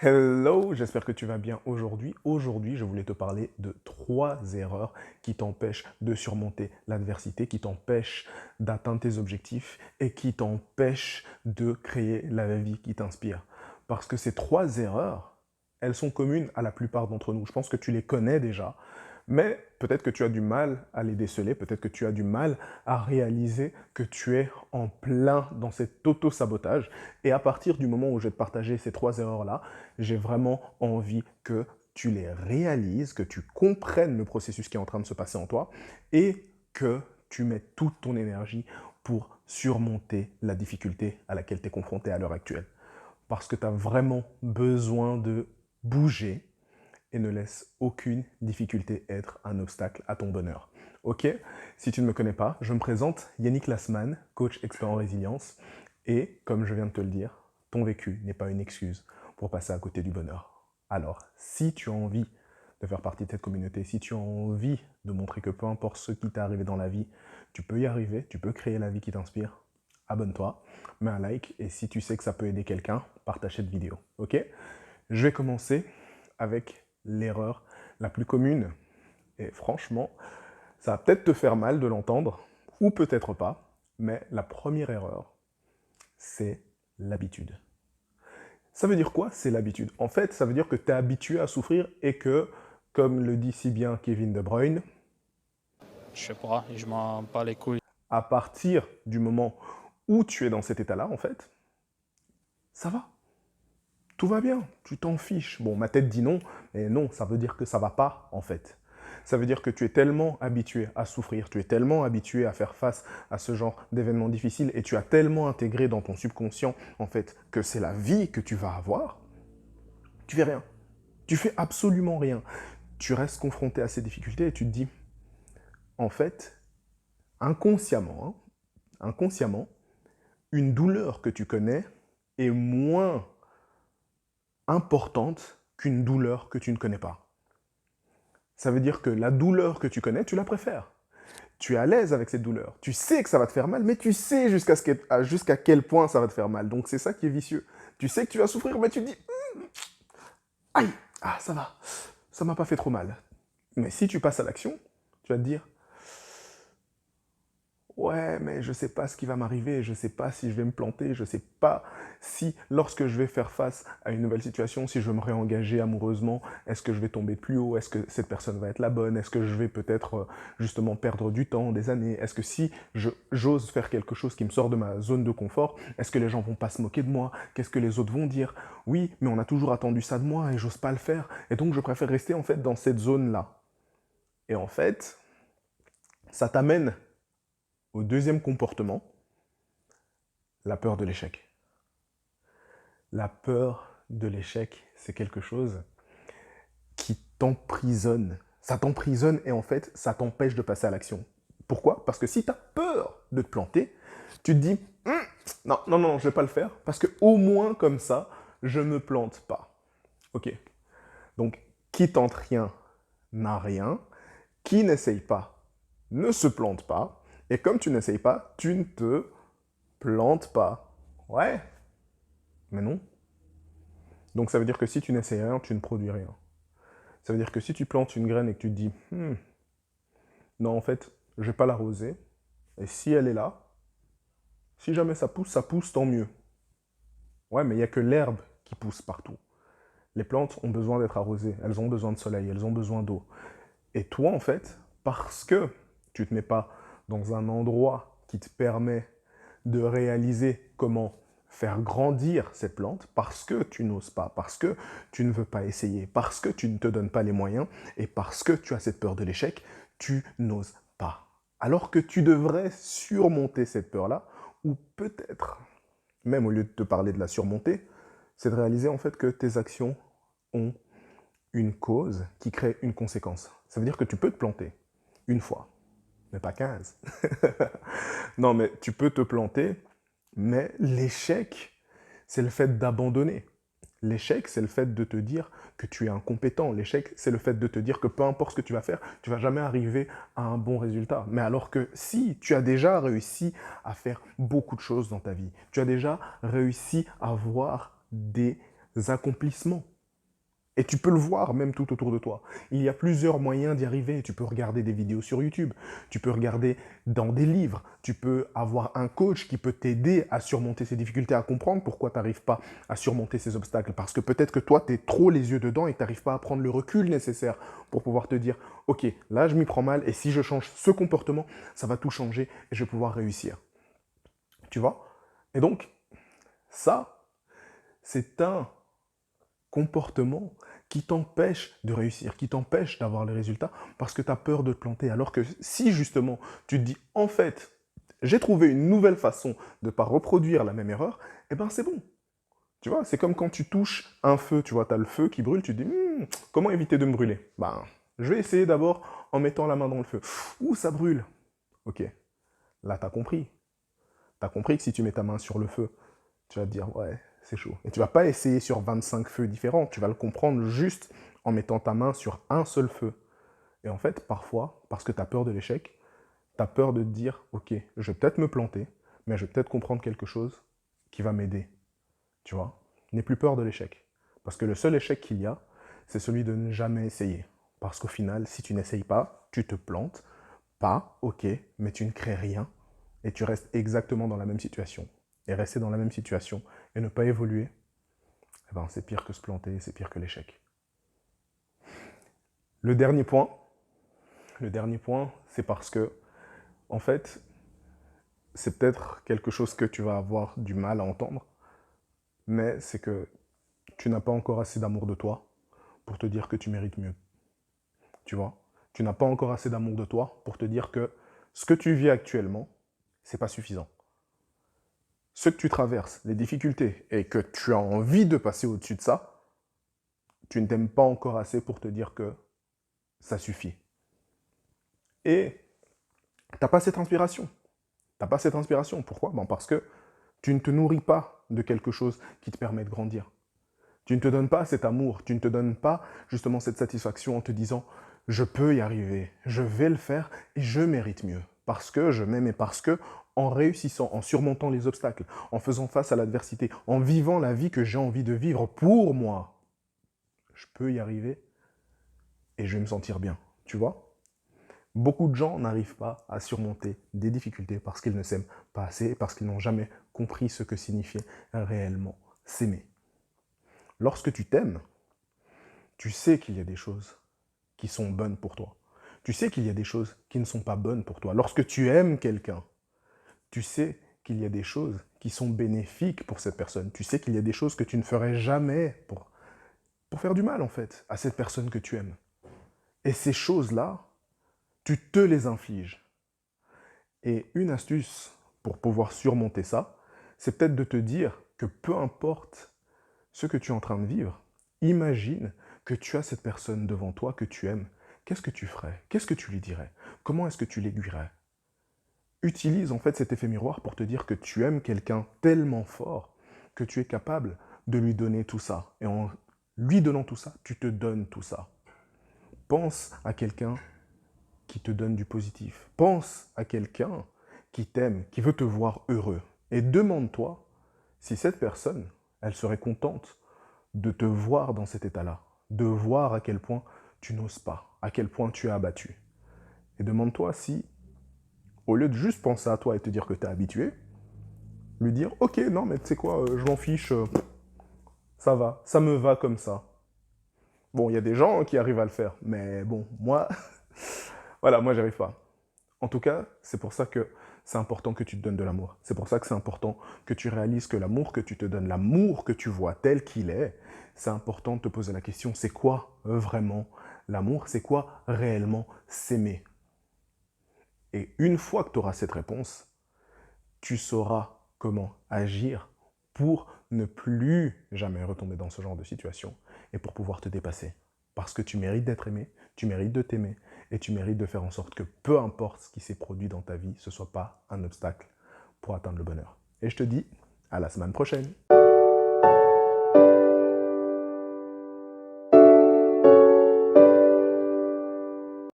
Hello, j'espère que tu vas bien aujourd'hui. Aujourd'hui, je voulais te parler de 3 erreurs qui t'empêchent de surmonter l'adversité, qui t'empêchent d'atteindre tes objectifs et qui t'empêchent de créer la vie qui t'inspire. Parce que ces 3 erreurs, elles sont communes à la plupart d'entre nous. Je pense que tu les connais déjà, mais peut-être que tu as du mal à les déceler, peut-être que tu as du mal à réaliser que tu es en plein dans cet auto-sabotage. Et à partir du moment où je vais te partager ces 3 erreurs-là, j'ai vraiment envie que tu les réalises, que tu comprennes le processus qui est en train de se passer en toi et que tu mettes toute ton énergie pour surmonter la difficulté à laquelle tu es confronté à l'heure actuelle. Parce que tu as vraiment besoin de bouger et ne laisse aucune difficulté être un obstacle à ton bonheur. Ok? Si tu ne me connais pas, je me présente Yannick Lassman, coach expert en résilience. Et comme je viens de te le dire, ton vécu n'est pas une excuse pour passer à côté du bonheur. Alors, si tu as envie de faire partie de cette communauté, si tu as envie de montrer que peu importe ce qui t'est arrivé dans la vie, tu peux y arriver, tu peux créer la vie qui t'inspire, abonne-toi, mets un like et si tu sais que ça peut aider quelqu'un, partage cette vidéo. Ok? Je vais commencer avec l'erreur la plus commune. Et franchement, ça va peut-être te faire mal de l'entendre, ou peut-être pas, mais la première erreur, c'est l'habitude. Ça veut dire quoi, c'est l'habitude? En fait, ça veut dire que tu es habitué à souffrir et que, comme le dit si bien Kevin De Bruyne, Je sais pas, je m'en bats les couilles. à partir du moment où tu es dans cet état-là, en fait, ça va. Tout va bien, tu t'en fiches. Bon, ma tête dit non, mais non, ça veut dire que ça va pas, en fait. Ça veut dire que tu es tellement habitué à souffrir, tu es tellement habitué à faire face à ce genre d'événements difficiles et tu as tellement intégré dans ton subconscient, en fait, que c'est la vie que tu vas avoir, tu fais rien. Tu fais absolument rien. Tu restes confronté à ces difficultés et tu te dis, en fait, inconsciemment, inconsciemment, une douleur que tu connais est moins importante qu'une douleur que tu ne connais pas. Ça veut dire que la douleur que tu connais, tu la préfères. Tu es à l'aise avec cette douleur. Tu sais que ça va te faire mal, mais tu sais jusqu'à quel point ça va te faire mal. Donc c'est ça qui est vicieux. Tu sais que tu vas souffrir, mais tu te dis, aïe, ah ça va, ça m'a pas fait trop mal. Mais si tu passes à l'action, tu vas te dire, ouais, mais je sais pas ce qui va m'arriver, je sais pas si je vais me planter, je sais pas si, lorsque je vais faire face à une nouvelle situation, si je veux me réengager amoureusement, est-ce que je vais tomber plus haut, est-ce que cette personne va être la bonne, est-ce que je vais peut-être justement perdre du temps, des années, est-ce que si j'ose faire quelque chose qui me sort de ma zone de confort, est-ce que les gens vont pas se moquer de moi, qu'est-ce que les autres vont dire? Oui, mais on a toujours attendu ça de moi et j'ose pas le faire, et donc je préfère rester en fait dans cette zone-là. Et en fait, ça t'amène au deuxième comportement, la peur de l'échec. La peur de l'échec, c'est quelque chose qui t'emprisonne. Ça t'emprisonne et en fait, ça t'empêche de passer à l'action. Pourquoi? Parce que si tu as peur de te planter, tu te dis non, non, non, je ne vais pas le faire parce que au moins comme ça, je ne me plante pas. Ok. Donc, qui tente rien n'a rien. Qui n'essaye pas ne se plante pas. Et comme tu n'essayes pas, tu ne te plantes pas. Ouais, mais non. Donc ça veut dire que si tu n'essayes rien, tu ne produis rien. Ça veut dire que si tu plantes une graine et que tu te dis non, en fait, je vais pas l'arroser, et si elle est là, si jamais ça pousse, tant mieux. Ouais, mais il n'y a que l'herbe qui pousse partout. Les plantes ont besoin d'être arrosées, elles ont besoin de soleil, elles ont besoin d'eau. Et toi, en fait, parce que tu ne te mets pas dans un endroit qui te permet de réaliser comment faire grandir cette plante, parce que tu n'oses pas, parce que tu ne veux pas essayer, parce que tu ne te donnes pas les moyens, et parce que tu as cette peur de l'échec, tu n'oses pas. Alors que tu devrais surmonter cette peur-là, ou peut-être, même au lieu de te parler de la surmonter, c'est de réaliser en fait que tes actions ont une cause qui crée une conséquence. Ça veut dire que tu peux te planter une fois, mais pas 15. Non, mais tu peux te planter, mais l'échec, c'est le fait d'abandonner. L'échec, c'est le fait de te dire que tu es incompétent. L'échec, c'est le fait de te dire que peu importe ce que tu vas faire, tu vas jamais arriver à un bon résultat. Mais alors que si tu as déjà réussi à faire beaucoup de choses dans ta vie, tu as déjà réussi à avoir des accomplissements, Et tu peux le voir même tout autour de toi. Il y a plusieurs moyens d'y arriver. Tu peux regarder des vidéos sur YouTube, tu peux regarder dans des livres, tu peux avoir un coach qui peut t'aider à surmonter ces difficultés, à comprendre pourquoi tu n'arrives pas à surmonter ces obstacles. Parce que peut-être que toi, tu es trop les yeux dedans et tu n'arrives pas à prendre le recul nécessaire pour pouvoir te dire « Ok, là, je m'y prends mal et si je change ce comportement, ça va tout changer et je vais pouvoir réussir. » Tu vois? Et donc, ça, c'est un comportement qui t'empêche de réussir, qui t'empêche d'avoir les résultats parce que tu as peur de te planter. Alors que si justement tu te dis en fait, j'ai trouvé une nouvelle façon de ne pas reproduire la même erreur, eh ben c'est bon. Tu vois, c'est comme quand tu touches un feu, tu vois, tu as le feu qui brûle, tu te dis comment éviter de me brûler? Ben, je vais essayer d'abord en mettant la main dans le feu. Ouh, ça brûle. Ok, là tu as compris. Tu as compris que si tu mets ta main sur le feu, tu vas te dire, ouais, c'est chaud. Et tu vas pas essayer sur 25 feux différents, tu vas le comprendre juste en mettant ta main sur un seul feu. Et en fait, parfois, parce que tu as peur de l'échec, tu as peur de te dire, ok, je vais peut-être me planter, mais je vais peut-être comprendre quelque chose qui va m'aider. Tu vois? N'aie plus peur de l'échec. Parce que le seul échec qu'il y a, c'est celui de ne jamais essayer. Parce qu'au final, si tu n'essayes pas, tu te plantes. Pas, ok, mais tu ne crées rien et tu restes exactement dans la même situation. Et rester dans la même situation et ne pas évoluer, eh ben, c'est pire que se planter, c'est pire que l'échec. Le dernier point, c'est parce que, en fait, c'est peut-être quelque chose que tu vas avoir du mal à entendre, mais c'est que tu n'as pas encore assez d'amour de toi pour te dire que tu mérites mieux. Tu vois? Tu n'as pas encore assez d'amour de toi pour te dire que ce que tu vis actuellement, c'est pas suffisant. Ce que tu traverses, les difficultés, et que tu as envie de passer au-dessus de ça, tu ne t'aimes pas encore assez pour te dire que ça suffit. Et tu n'as pas cette inspiration. Tu n'as pas cette inspiration. Pourquoi? Ben parce que tu ne te nourris pas de quelque chose qui te permet de grandir. Tu ne te donnes pas cet amour, tu ne te donnes pas justement cette satisfaction en te disant « je peux y arriver, je vais le faire et je mérite mieux ». Parce que je m'aime et parce que en réussissant, en surmontant les obstacles, en faisant face à l'adversité, en vivant la vie que j'ai envie de vivre pour moi, je peux y arriver et je vais me sentir bien, tu vois? Beaucoup de gens n'arrivent pas à surmonter des difficultés parce qu'ils ne s'aiment pas assez, parce qu'ils n'ont jamais compris ce que signifiait réellement s'aimer. Lorsque tu t'aimes, tu sais qu'il y a des choses qui sont bonnes pour toi. Tu sais qu'il y a des choses qui ne sont pas bonnes pour toi. Lorsque tu aimes quelqu'un, tu sais qu'il y a des choses qui sont bénéfiques pour cette personne. Tu sais qu'il y a des choses que tu ne ferais jamais pour faire du mal, en fait, à cette personne que tu aimes. Et ces choses-là, tu te les infliges. Et une astuce pour pouvoir surmonter ça, c'est peut-être de te dire que peu importe ce que tu es en train de vivre, imagine que tu as cette personne devant toi que tu aimes. Qu'est-ce que tu ferais? Qu'est-ce que tu lui dirais? Comment est-ce que tu l'aiguillerais? Utilise en fait cet effet miroir pour te dire que tu aimes quelqu'un tellement fort que tu es capable de lui donner tout ça. Et en lui donnant tout ça, tu te donnes tout ça. Pense à quelqu'un qui te donne du positif. Pense à quelqu'un qui t'aime, qui veut te voir heureux. Et demande-toi si cette personne, elle serait contente de te voir dans cet état-là, de voir à quel point tu n'oses pas, à quel point tu es abattu. Et demande-toi si, au lieu de juste penser à toi et te dire que tu es habitué, lui dire « Ok, non, mais tu sais quoi, je m'en fiche, ça va, ça me va comme ça. » Bon, il y a des gens qui arrivent à le faire, mais bon, moi, voilà, moi, j'arrive pas. En tout cas, c'est pour ça que c'est important que tu te donnes de l'amour. C'est pour ça que c'est important que tu réalises que l'amour que tu te donnes, l'amour que tu vois tel qu'il est, c'est important de te poser la question, c'est quoi vraiment l'amour? C'est quoi réellement s'aimer? Et une fois que tu auras cette réponse, tu sauras comment agir pour ne plus jamais retomber dans ce genre de situation et pour pouvoir te dépasser. Parce que tu mérites d'être aimé, tu mérites de t'aimer et tu mérites de faire en sorte que peu importe ce qui s'est produit dans ta vie, ce ne soit pas un obstacle pour atteindre le bonheur. Et je te dis à la semaine prochaine.